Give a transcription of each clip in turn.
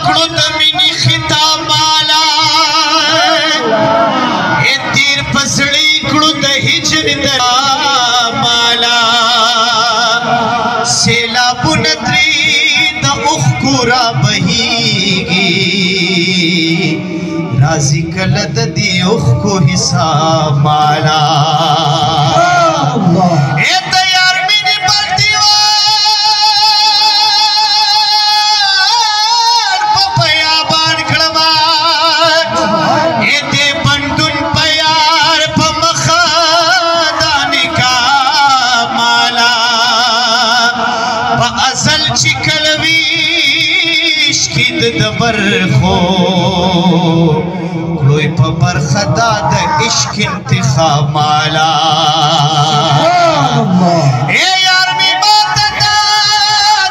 کړو د مینې خطاب مالا تیر پسړی کړو د هجر د مالا سیلابونه ترې د اوښکو را بهیږي راځي کله د دې اوښکو حساب مالا برخو کلوی پا برخدا دا عشق انتخاب مالا اے یار می باتا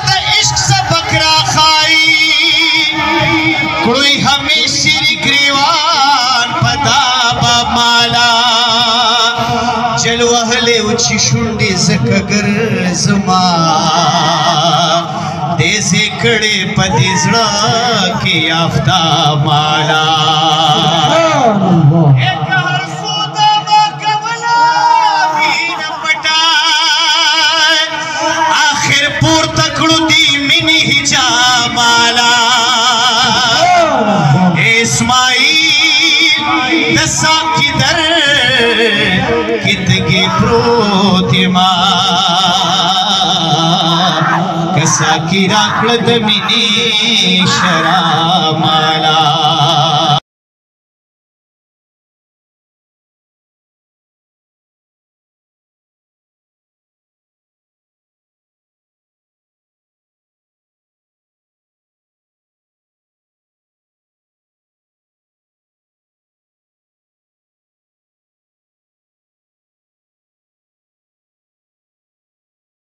دا عشق سبق را خائی کلوی ہمیشی گریوان پدا با مالا جلو اہلے اچھی شنڈی زکگر زمان دیزے کڑے پدی زڑا کی آفتاب مالا ایک ہر سودا باقبلا مین پٹائے آخر پور تکڑو دی منی حجاب مالا اسماعیل دسا کی در کتگی پروتی کسا کی راکڑ د مینی شراب مالا